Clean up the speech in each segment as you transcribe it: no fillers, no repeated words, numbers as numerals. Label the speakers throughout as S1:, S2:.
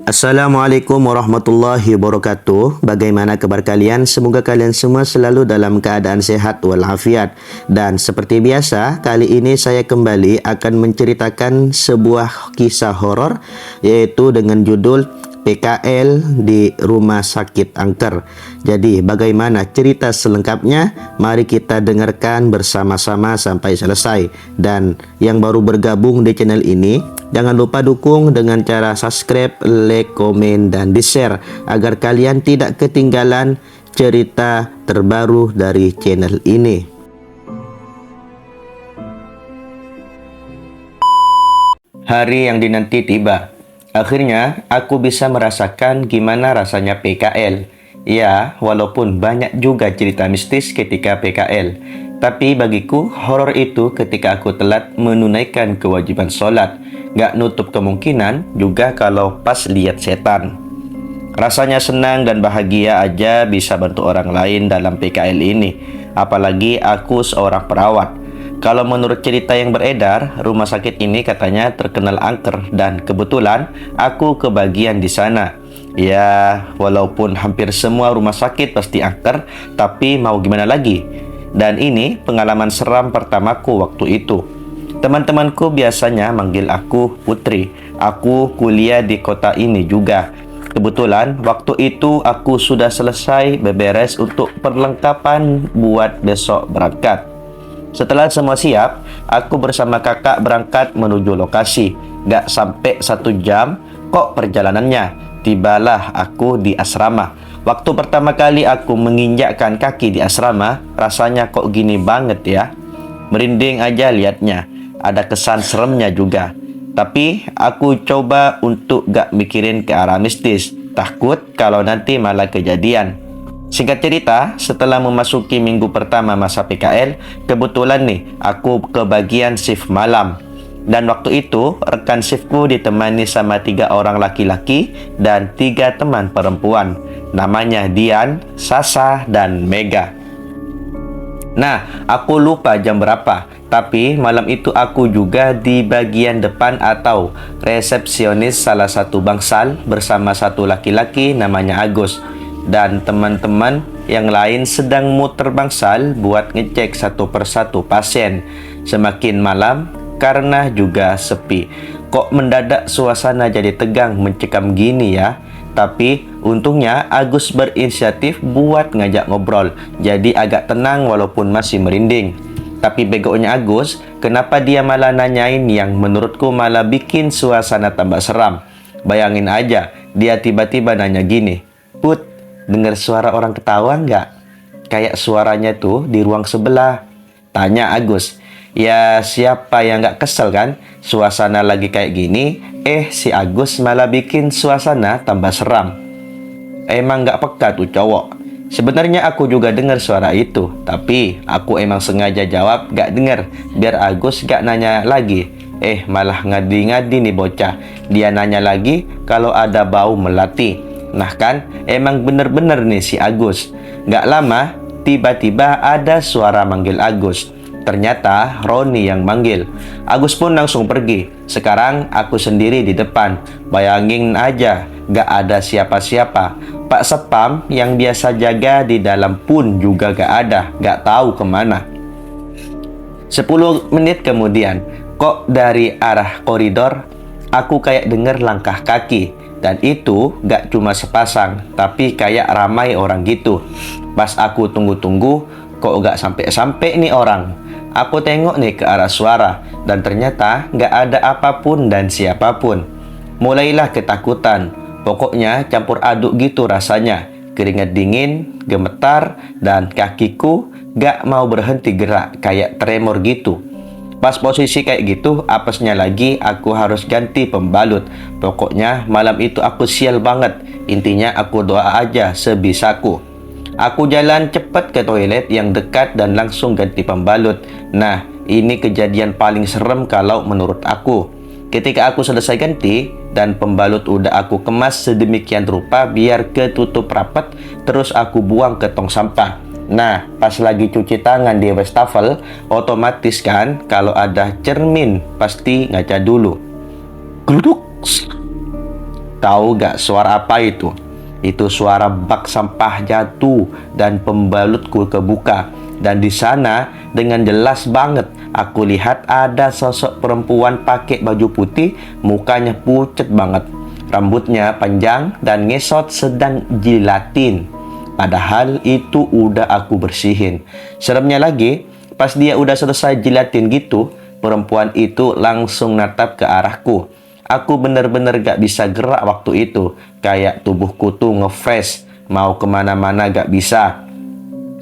S1: Assalamualaikum warahmatullahi wabarakatuh. Bagaimana kabar kalian? Semoga kalian semua selalu dalam keadaan sehat walafiat. Dan seperti biasa, kali ini saya kembali akan menceritakan sebuah kisah horor, yaitu dengan judul PKL di Rumah Sakit Angker. Jadi bagaimana cerita selengkapnya? Mari kita dengarkan bersama-sama sampai selesai. Dan yang baru bergabung di channel ini, jangan lupa dukung dengan cara subscribe, like, komen, dan di-share agar kalian tidak ketinggalan cerita terbaru dari channel ini. Hari yang dinanti tiba. Akhirnya aku bisa merasakan gimana rasanya PKL. Ya, walaupun banyak juga cerita mistis ketika PKL, tapi bagiku horor itu ketika aku telat menunaikan kewajiban sholat. Gak nutup kemungkinan juga kalau pas lihat setan. Rasanya senang dan bahagia aja bisa bantu orang lain dalam PKL ini. Apalagi aku seorang perawat. Kalau menurut cerita yang beredar, rumah sakit ini katanya terkenal angker dan kebetulan aku kebagian di sana. Ya, walaupun hampir semua rumah sakit pasti angker, tapi mau gimana lagi? Dan ini pengalaman seram pertamaku waktu itu. Teman-temanku biasanya manggil aku Putri. Aku kuliah di kota ini juga. Kebetulan waktu itu aku sudah selesai beberes untuk perlengkapan buat besok berangkat. Setelah semua siap, aku bersama kakak berangkat menuju lokasi. Gak sampai 1 jam kok perjalanannya. Tibalah aku di asrama. Waktu pertama kali aku menginjakkan kaki di asrama, rasanya kok gini banget ya. Merinding aja liatnya. Ada kesan seremnya juga. Tapi aku coba untuk gak mikirin ke arah mistis. Takut kalau nanti malah kejadian. Singkat cerita, setelah memasuki minggu pertama masa PKL, kebetulan nih aku kebagian shift malam. Dan waktu itu rekan shiftku ditemani sama 3 orang laki-laki dan 3 teman perempuan. Namanya Dian, Sasa, dan Mega. Nah, aku lupa jam berapa, tapi malam itu aku juga di bagian depan atau resepsionis salah satu bangsal bersama 1 laki-laki namanya Agus. Dan teman-teman yang lain sedang muter bangsal buat ngecek satu persatu pasien. Semakin malam karena juga sepi. Kok mendadak suasana jadi tegang mencekam gini ya? Tapi untungnya Agus berinisiatif buat ngajak ngobrol. Jadi agak tenang walaupun masih merinding. Tapi begonya Agus, kenapa dia malah nanyain yang menurutku malah bikin suasana tambah seram. Bayangin aja, dia tiba-tiba nanya gini, "Put, dengar suara orang ketawa nggak? Kayak suaranya tuh di ruang sebelah." Tanya Agus. Ya siapa yang nggak kesel kan? Suasana lagi kayak gini, si Agus malah bikin suasana tambah seram. Emang nggak peka tuh cowok. Sebenarnya aku juga dengar suara itu, tapi aku emang sengaja jawab nggak dengar, biar Agus nggak nanya lagi. Malah ngadi-ngadi nih bocah. Dia nanya lagi kalau ada bau melati. Nah kan, emang bener-bener nih si Agus. Gak lama, tiba-tiba ada suara manggil Agus. Ternyata Roni yang manggil. Agus pun langsung pergi. Sekarang aku sendiri di depan. Bayangin aja, gak ada siapa-siapa. Pak Sepam yang biasa jaga di dalam pun juga gak ada. Gak tahu kemana. 10 menit kemudian, kok dari arah koridor, aku kayak denger langkah kaki. Dan itu gak cuma sepasang, tapi kayak ramai orang gitu. Pas aku tunggu-tunggu, kok gak sampai-sampai nih orang. Aku tengok nih ke arah suara, dan ternyata gak ada apapun dan siapapun. Mulailah ketakutan. Pokoknya campur aduk gitu rasanya. Keringat dingin, gemetar, dan kakiku gak mau berhenti gerak, kayak tremor gitu. Pas posisi kayak gitu, apesnya lagi aku harus ganti pembalut. Pokoknya malam itu aku sial banget. Intinya aku doa aja sebisaku. Aku jalan cepat ke toilet yang dekat dan langsung ganti pembalut. Nah, ini kejadian paling serem kalau menurut aku. Ketika aku selesai ganti dan pembalut udah aku kemas sedemikian rupa biar ketutup rapat, terus aku buang ke tong sampah. Nah, pas lagi cuci tangan di wastafel, otomatis kan kalau ada cermin pasti ngaca dulu. Gluduk. Tahu gak suara apa itu? Itu suara bak sampah jatuh dan pembalutku kebuka. Dan di sana dengan jelas banget aku lihat ada sosok perempuan pakai baju putih, mukanya pucat banget. Rambutnya panjang dan ngesot sedang jilatin. Padahal itu udah aku bersihin. Seremnya lagi, pas dia udah selesai jilatin gitu, perempuan itu langsung natap ke arahku. Aku bener-bener gak bisa gerak waktu itu. Kayak tubuhku tuh nge-freeze. Mau kemana-mana gak bisa.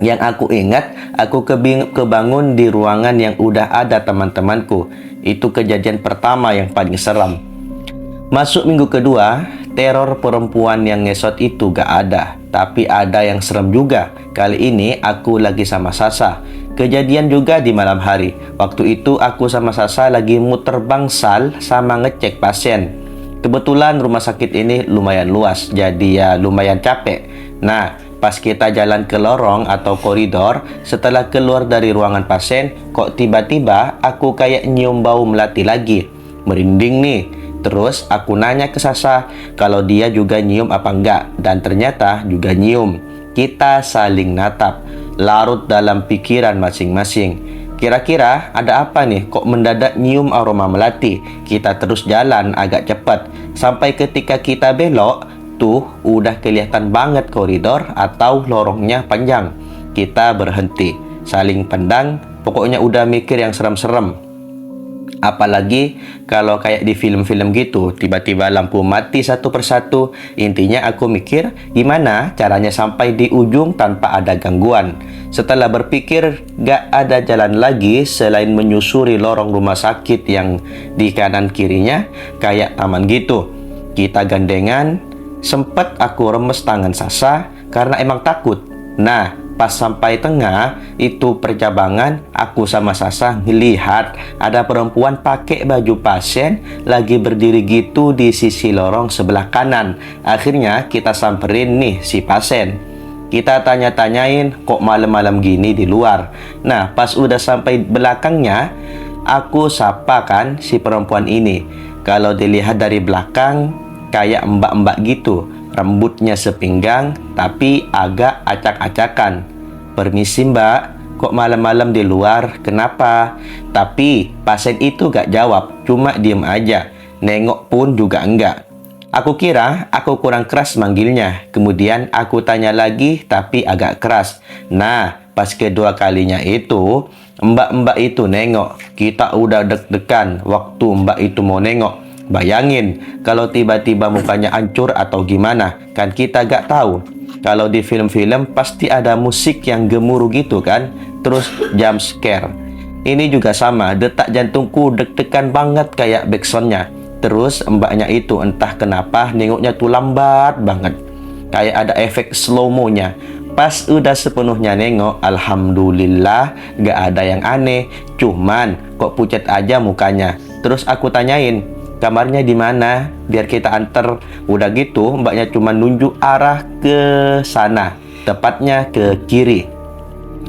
S1: Yang aku ingat, aku kebangun di ruangan yang udah ada teman-temanku. Itu kejadian pertama yang paling seram. Masuk minggu kedua, teror perempuan yang ngesot itu gak ada. Tapi ada yang serem juga. Kali ini aku lagi sama Sasa. Kejadian juga di malam hari. Waktu itu aku sama Sasa lagi muter bangsal sama ngecek pasien. Kebetulan rumah sakit ini lumayan luas, jadi ya lumayan capek. Nah, pas kita jalan ke lorong atau koridor, setelah keluar dari ruangan pasien, kok tiba-tiba aku kayak nyium bau melati lagi. Merinding nih. Terus aku nanya ke Sasa kalau dia juga nyium apa enggak, dan ternyata juga nyium. Kita saling natap, larut dalam pikiran masing-masing. Kira-kira ada apa nih kok mendadak nyium aroma melati? Kita terus jalan agak cepat. Sampai ketika kita belok, tuh udah kelihatan banget koridor atau lorongnya panjang. Kita berhenti, saling pandang, pokoknya udah mikir yang serem-serem. Apalagi kalau kayak di film-film gitu, tiba-tiba lampu mati satu persatu. Intinya aku mikir gimana caranya sampai di ujung tanpa ada gangguan. Setelah berpikir gak ada jalan lagi selain menyusuri lorong rumah sakit yang di kanan kirinya kayak taman gitu. Kita gandengan, sempet aku remes tangan Sasa karena emang takut. Nah, pas sampai tengah itu percabangan, aku sama Sasa ngelihat ada perempuan pakai baju pasien lagi berdiri gitu di sisi lorong sebelah kanan. Akhirnya kita samperin nih si pasien. Kita tanya-tanyain kok malam-malam gini di luar. Nah, pas udah sampai belakangnya, aku sapa kan si perempuan ini. Kalau dilihat dari belakang kayak mbak-mbak gitu. Rambutnya sepinggang tapi agak acak-acakan. Permisi mbak, kok malam-malam di luar, kenapa? Tapi pasien itu gak jawab, cuma diem aja. Nengok pun juga enggak. Aku kira aku kurang keras manggilnya. Kemudian aku tanya lagi tapi agak keras. Nah, pas kedua kalinya itu, mbak-mbak itu nengok. Kita udah deg-degan waktu mbak itu mau nengok. Bayangin kalau tiba-tiba mukanya hancur atau gimana, kan kita gak tahu. Kalau di film-film pasti ada musik yang gemuruh gitu kan, terus jump scare. Ini juga sama, detak jantungku deg-degan banget kayak backsoundnya. Terus mbaknya itu entah kenapa nengoknya tuh lambat banget, kayak ada efek slow-mo-nya. Pas udah sepenuhnya nengok, alhamdulillah gak ada yang aneh, cuman kok pucat aja mukanya. Terus aku tanyain, kamarnya di mana biar kita anter. Udah gitu mbaknya cuma nunjuk arah ke sana, tepatnya ke kiri.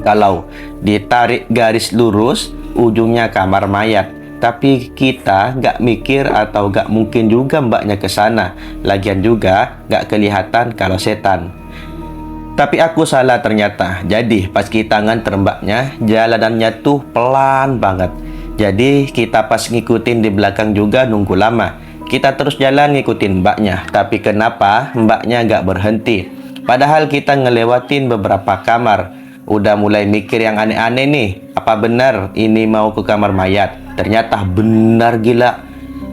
S1: Kalau ditarik garis lurus, ujungnya kamar mayat. Tapi kita gak mikir atau gak mungkin juga mbaknya ke sana. Lagian juga gak kelihatan kalau setan. Tapi aku salah ternyata. Jadi pas kita nganter mbaknya, jalanannya tuh pelan banget. Jadi kita pas ngikutin di belakang juga nunggu lama. Kita terus jalan ngikutin mbaknya. Tapi kenapa mbaknya gak berhenti? Padahal kita ngelewatin beberapa kamar. Udah mulai mikir yang aneh-aneh nih. Apa benar ini mau ke kamar mayat? Ternyata benar gila.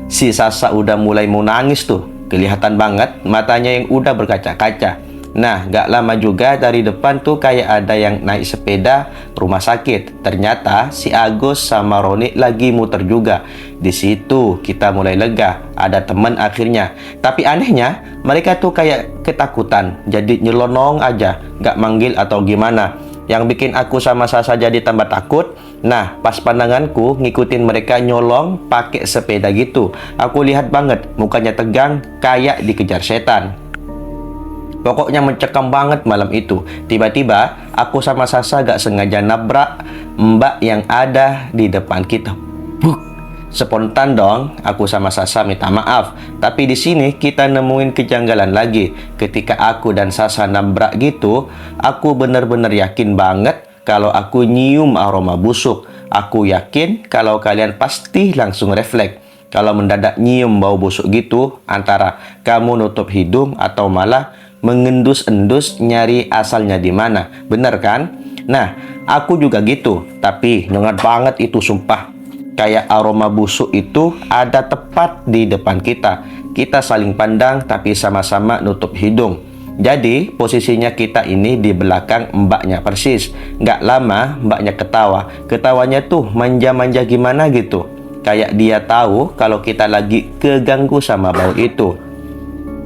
S1: Si Sasa udah mulai mau nangis tuh. Kelihatan banget matanya yang udah berkaca-kaca. Nah, gak lama juga dari depan tuh kayak ada yang naik sepeda rumah sakit. Ternyata si Agus sama Roni lagi muter juga. Di situ kita mulai lega. Ada teman akhirnya. Tapi anehnya mereka tuh kayak ketakutan. Jadi nyelonong aja, gak manggil atau gimana. Yang bikin aku sama Sasa jadi tambah takut. Nah, pas pandanganku ngikutin mereka nyolong pakai sepeda gitu. Aku lihat banget mukanya tegang kayak dikejar setan. Pokoknya mencekam banget malam itu. Tiba-tiba aku sama Sasa gak sengaja nabrak mbak yang ada di depan kita. Buk! Spontan dong, aku sama Sasa minta maaf. Tapi di sini kita nemuin kejanggalan lagi. Ketika aku dan Sasa nabrak gitu, aku bener-bener yakin banget kalau aku nyium aroma busuk. Aku yakin kalau kalian pasti langsung refleks. Kalau mendadak nyium bau busuk gitu, antara kamu nutup hidung atau malah mengendus-endus nyari asalnya di mana. Bener kan? Nah, aku juga gitu. Tapi nyengat banget itu sumpah. Kayak aroma busuk itu ada tepat di depan kita. Kita saling pandang tapi sama-sama nutup hidung. Jadi posisinya kita ini di belakang mbaknya persis. Nggak lama mbaknya ketawa. Ketawanya tuh manja-manja gimana gitu. Kayak dia tahu kalau kita lagi keganggu sama bau itu.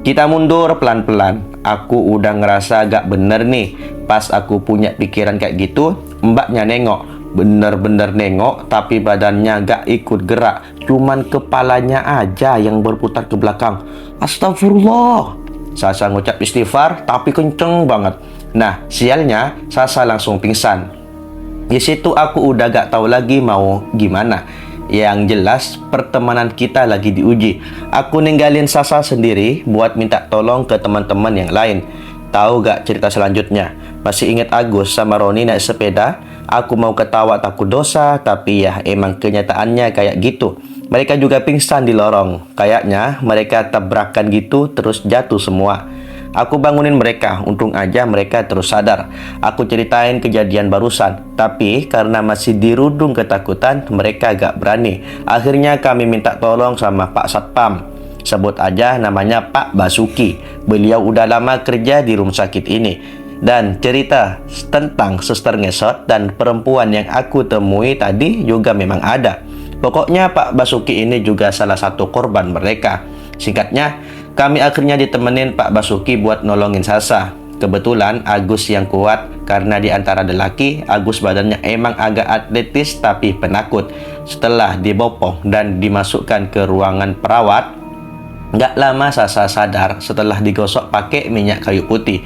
S1: Kita mundur pelan-pelan. Aku udah ngerasa gak bener nih. Pas aku punya pikiran kayak gitu, mbaknya nengok. Bener-bener nengok, tapi badannya gak ikut gerak. Cuman kepalanya aja yang berputar ke belakang. Astagfirullah. Sasa ngucap istighfar, tapi kenceng banget. Nah, sialnya, Sasa langsung pingsan. Di situ aku udah gak tahu lagi mau gimana. Yang jelas, pertemanan kita lagi diuji. Aku ninggalin Sasa sendiri buat minta tolong ke teman-teman yang lain. Tahu gak cerita selanjutnya? Masih ingat Agus sama Roni naik sepeda? Aku mau ketawa takut dosa, tapi ya emang kenyataannya kayak gitu. Mereka juga pingsan di lorong. Kayaknya mereka tabrakan gitu terus jatuh semua. Aku bangunin mereka, untung aja mereka terus sadar. Aku ceritain kejadian barusan, tapi karena masih dirudung ketakutan, mereka gak berani. Akhirnya kami minta tolong sama Pak Satpam. Sebut aja namanya Pak Basuki. Beliau udah lama kerja di rumah sakit ini. Dan cerita tentang suster ngesot dan perempuan yang aku temui tadi juga memang ada. Pokoknya Pak Basuki ini juga salah satu korban mereka. Singkatnya, kami akhirnya ditemenin Pak Basuki buat nolongin Sasa. Kebetulan Agus yang kuat karena di antara lelaki, Agus badannya emang agak atletis tapi penakut. Setelah dibopong dan dimasukkan ke ruangan perawat, nggak lama Sasa sadar setelah digosok pakai minyak kayu putih.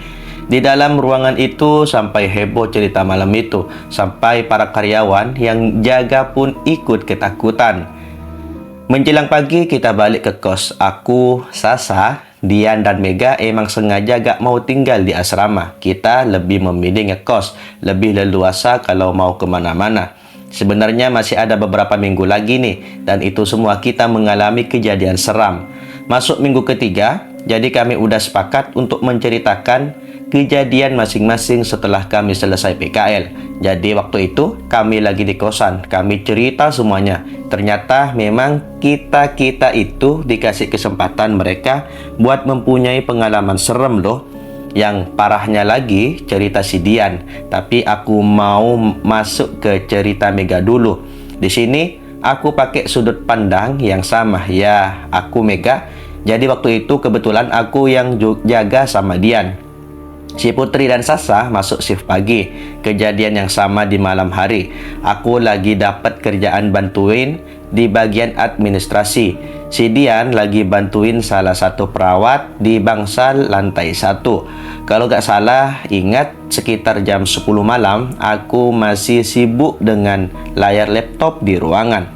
S1: Di dalam ruangan itu sampai heboh cerita malam itu. Sampai para karyawan yang jaga pun ikut ketakutan. Menjelang pagi kita balik ke kos. Aku, Sasa, Dian dan Mega emang sengaja gak mau tinggal di asrama. Kita lebih memilih ngekos, lebih leluasa kalau mau kemana-mana. Sebenarnya masih ada beberapa minggu lagi nih. Dan itu semua kita mengalami kejadian seram. Masuk minggu ketiga, jadi kami udah sepakat untuk menceritakan kejadian masing-masing setelah kami selesai PKL. Jadi waktu itu kami lagi di kosan, kami cerita semuanya. Ternyata memang kita-kita itu dikasih kesempatan mereka buat mempunyai pengalaman serem loh. Yang parahnya lagi cerita si Dian. Tapi aku mau masuk ke cerita Mega dulu. Di sini aku pakai sudut pandang yang sama. Ya, aku Mega. Jadi waktu itu kebetulan aku yang jaga sama Dian. Si Putri dan Sasa masuk shift pagi. Kejadian yang sama di malam hari. Aku lagi dapat kerjaan bantuin di bagian administrasi. Si Dian lagi bantuin salah satu perawat di bangsal lantai 1. Kalau gak salah, ingat sekitar jam 10 malam, aku masih sibuk dengan layar laptop di ruangan.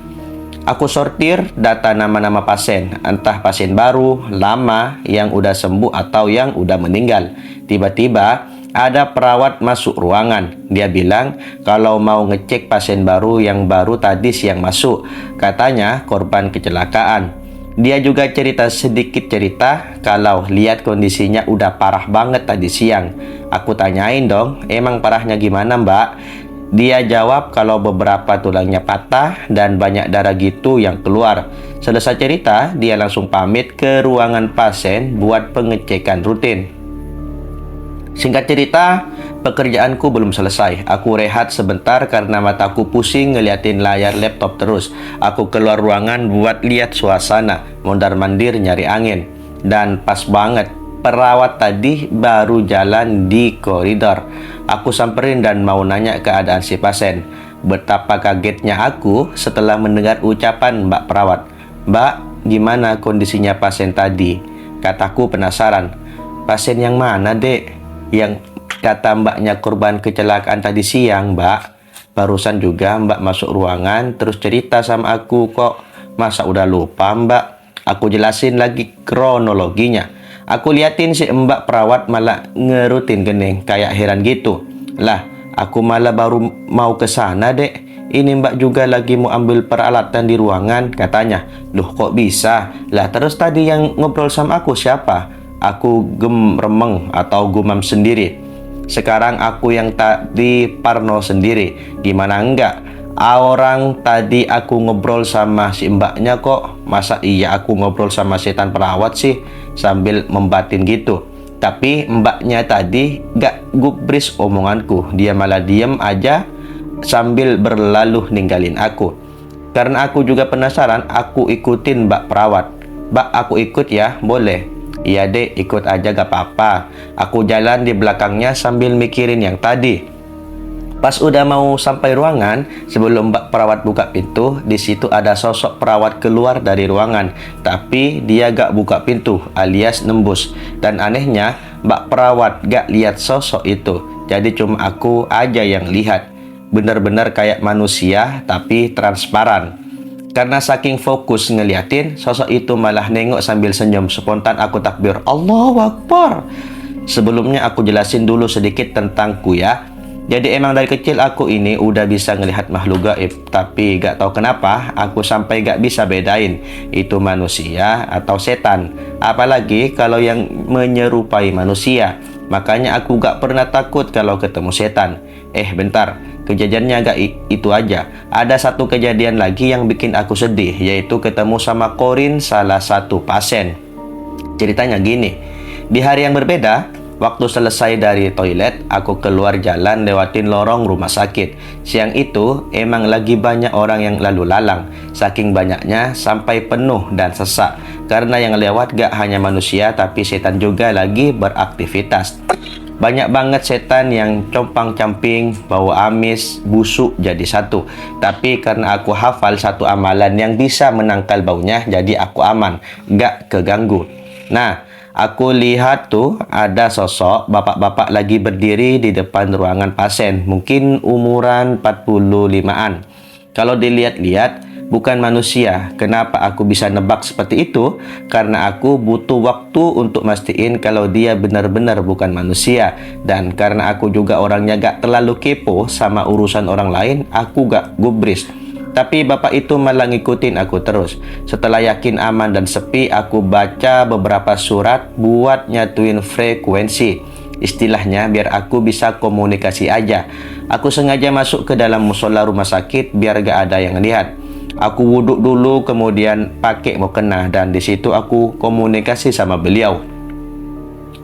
S1: Aku sortir data nama-nama pasien, entah pasien baru, lama, yang udah sembuh atau yang udah meninggal. Tiba-tiba ada perawat masuk ruangan. Dia bilang kalau mau ngecek pasien baru yang baru tadi siang masuk. Katanya korban kecelakaan. Dia juga sedikit cerita kalau lihat kondisinya udah parah banget tadi siang. Aku tanyain dong, emang parahnya gimana mbak? Dia jawab kalau beberapa tulangnya patah dan banyak darah gitu yang keluar. Selesai cerita, dia langsung pamit ke ruangan pasien buat pengecekan rutin. Singkat cerita, pekerjaanku belum selesai. Aku rehat sebentar karena mataku pusing ngeliatin layar laptop terus. Aku keluar ruangan buat lihat suasana, mondar-mandir nyari angin. Dan pas banget, perawat tadi baru jalan di koridor. Aku samperin dan mau nanya keadaan si pasien. Betapa kagetnya aku setelah mendengar ucapan Mbak perawat. Mbak, gimana kondisinya pasien tadi? Kataku penasaran. Pasien yang mana, dek? Yang kata mbaknya korban kecelakaan tadi siang, mbak. Barusan juga mbak masuk ruangan terus cerita sama aku kok. Masa udah lupa mbak? Aku jelasin lagi kronologinya. Aku liatin si mbak perawat malah ngerutin gening kayak heran gitu. Lah, aku malah baru mau ke sana dek. Ini mbak juga lagi mau ambil peralatan di ruangan, katanya. Loh kok bisa? Lah terus tadi yang ngobrol sama aku siapa? Aku remeng atau gumam sendiri. Sekarang aku yang tadi parno sendiri. Gimana enggak? Orang tadi aku ngobrol sama si mbaknya kok. Masa iya aku ngobrol sama setan perawat sih? Sambil membatin gitu. Tapi mbaknya tadi gak gubris omonganku. Dia malah diem aja sambil berlalu ninggalin aku. Karena aku juga penasaran, aku ikutin mbak perawat. Mbak, aku ikut ya, boleh? Iya dek, ikut aja gak apa-apa. Aku jalan di belakangnya sambil mikirin yang tadi. Pas udah mau sampai ruangan, sebelum mbak perawat buka pintu, di situ ada sosok perawat keluar dari ruangan. Tapi dia gak buka pintu, alias nembus. Dan anehnya, mbak perawat gak lihat sosok itu. Jadi cuma aku aja yang lihat. Benar-benar kayak manusia tapi transparan. Karena saking fokus ngeliatin, sosok itu malah nengok sambil senyum. Spontan aku takbir, Allahu Akbar. Sebelumnya aku jelasin dulu sedikit tentangku ya. Jadi emang dari kecil aku ini udah bisa ngelihat makhluk gaib. Tapi gak tahu kenapa aku sampai gak bisa bedain itu manusia atau setan. Apalagi kalau yang menyerupai manusia. Makanya aku gak pernah takut kalau ketemu setan. Bentar, kejadiannya agak itu aja. Ada satu kejadian lagi yang bikin aku sedih, yaitu ketemu sama Korin, salah satu pasien. Ceritanya gini, di hari yang berbeda, waktu selesai dari toilet, aku keluar jalan lewatin lorong rumah sakit. Siang itu emang lagi banyak orang yang lalu lalang. Saking banyaknya sampai penuh dan sesak. Karena yang lewat gak hanya manusia tapi setan juga lagi beraktivitas. Banyak banget setan yang compang-camping, bau amis, busuk jadi satu. Tapi karena aku hafal satu amalan yang bisa menangkal baunya, jadi aku aman, gak keganggu. Nah, aku lihat tuh ada sosok bapak-bapak lagi berdiri di depan ruangan pasien. Mungkin umuran 45-an. Kalau dilihat-lihat, bukan manusia. Kenapa aku bisa nebak seperti itu? Karena aku butuh waktu untuk mastiin kalau dia benar-benar bukan manusia. Dan karena aku juga orangnya gak terlalu kepo sama urusan orang lain, aku gak gubris. Tapi bapak itu malah ngikutin aku terus. Setelah yakin aman dan sepi, aku baca beberapa surat buat nyatuin frekuensi. Istilahnya biar aku bisa komunikasi aja. Aku sengaja masuk ke dalam musola rumah sakit biar gak ada yang lihat. Aku wuduk dulu, kemudian pakai mukena, dan di situ aku komunikasi sama beliau.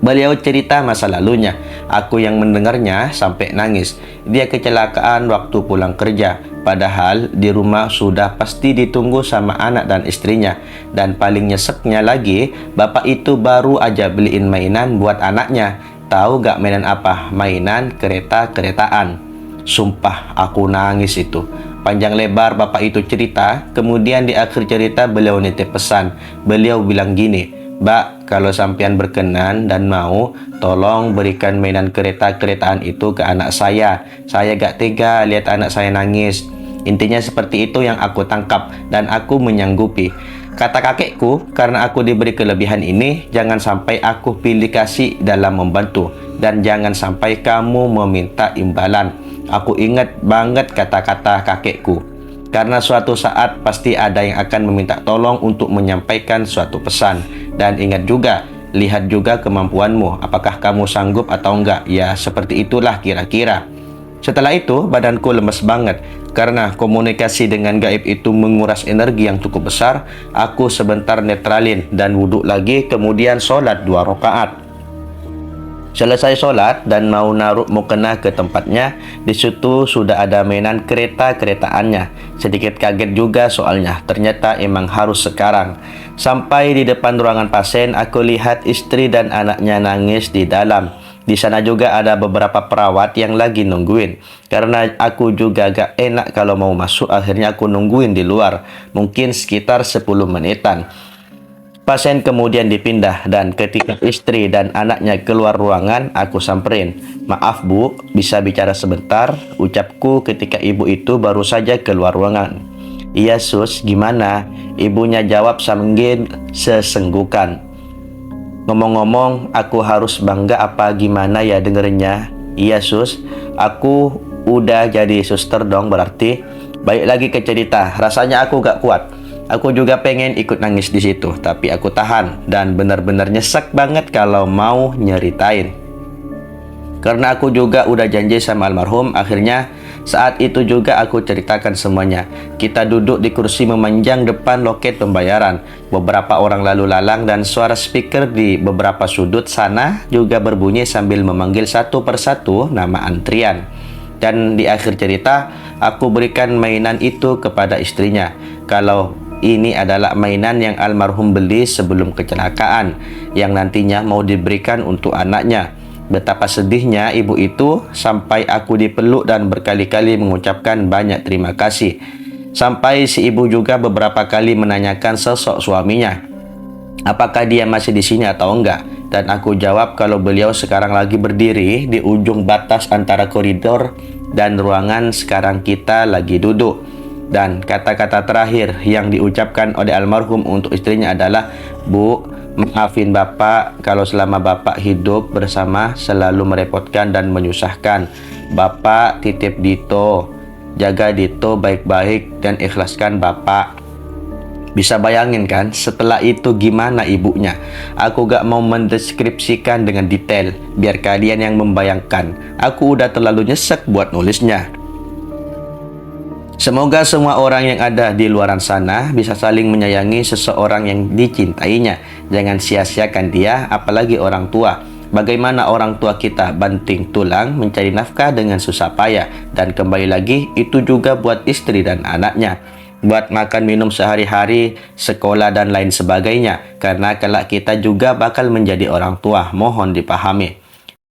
S1: Beliau cerita masa lalunya. Aku yang mendengarnya sampai nangis. Dia kecelakaan waktu pulang kerja. Padahal di rumah sudah pasti ditunggu sama anak dan istrinya. Dan paling nyeseknya lagi, bapak itu baru aja beliin mainan buat anaknya. Tahu gak mainan apa? Mainan kereta-keretaan. Sumpah aku nangis itu. Panjang lebar bapak itu cerita. Kemudian di akhir cerita beliau nitip pesan. Beliau bilang gini, Mbak, kalau sampean berkenan dan mau, tolong berikan mainan kereta-keretaan itu ke anak saya. Saya gak tega lihat anak saya nangis. Intinya seperti itu yang aku tangkap dan aku menyanggupi. Kata kakekku, karena aku diberi kelebihan ini, jangan sampai aku pilih kasih dalam membantu. Dan jangan sampai kamu meminta imbalan. Aku ingat banget kata-kata kakekku. Karena suatu saat pasti ada yang akan meminta tolong untuk menyampaikan suatu pesan. Dan ingat juga, lihat juga kemampuanmu. Apakah kamu sanggup atau enggak? Ya, seperti itulah kira-kira. Setelah itu, badanku lemes banget. Karena komunikasi dengan gaib itu menguras energi yang cukup besar, aku sebentar netralin dan wudhu lagi, kemudian sholat 2 rakaat. Selesai sholat dan mau naruh mukena ke tempatnya, di situ sudah ada mainan kereta-keretaannya. Sedikit kaget juga soalnya, ternyata emang harus sekarang. Sampai di depan ruangan pasien, aku lihat istri dan anaknya nangis di dalam. Di sana juga ada beberapa perawat yang lagi nungguin. Karena aku juga gak enak kalau mau masuk, akhirnya aku nungguin di luar. Mungkin sekitar 10 menitan. Pasien kemudian dipindah dan ketika istri dan anaknya keluar ruangan, aku samperin. Maaf bu, bisa bicara sebentar? Ucapku ketika ibu itu baru saja keluar ruangan. Iya sus, gimana? Ibunya jawab sambil sesenggukan. Ngomong-ngomong, aku harus bangga apa gimana ya dengernya? Iya sus, aku udah jadi suster dong berarti. Baik lagi ke cerita, rasanya aku gak kuat. Aku juga pengen ikut nangis di situ, tapi aku tahan dan benar-benar nyesek banget kalau mau nyeritain. Karena aku juga udah janji sama almarhum, akhirnya saat itu juga aku ceritakan semuanya. Kita duduk di kursi memanjang depan loket pembayaran. Beberapa orang lalu lalang dan suara speaker di beberapa sudut sana juga berbunyi sambil memanggil satu persatu nama antrian. Dan di akhir cerita, aku berikan mainan itu kepada istrinya. Kalau ini adalah mainan yang almarhum beli sebelum kecelakaan, yang nantinya mau diberikan untuk anaknya. Betapa sedihnya ibu itu sampai aku dipeluk dan berkali-kali mengucapkan banyak terima kasih. Sampai si ibu juga beberapa kali menanyakan sosok suaminya, apakah dia masih di sini atau enggak. Dan aku jawab kalau beliau sekarang lagi berdiri di ujung batas antara koridor dan ruangan sekarang kita lagi duduk. Dan kata-kata terakhir yang diucapkan oleh almarhum untuk istrinya adalah, "Bu, maafin Bapak kalau selama Bapak hidup bersama selalu merepotkan dan menyusahkan. Bapak titip Dito, jaga Dito baik-baik dan ikhlaskan Bapak." Bisa bayangin kan setelah itu gimana ibunya? Aku gak mau mendeskripsikan dengan detail, biar kalian yang membayangkan. Aku udah terlalu nyesek buat nulisnya. Semoga semua orang yang ada di luaran sana bisa saling menyayangi seseorang yang dicintainya. Jangan sia-siakan dia, apalagi orang tua. Bagaimana orang tua kita banting tulang mencari nafkah dengan susah payah. Dan kembali lagi, itu juga buat istri dan anaknya. Buat makan minum sehari-hari, sekolah dan lain sebagainya. Karena kelak kita juga bakal menjadi orang tua, mohon dipahami.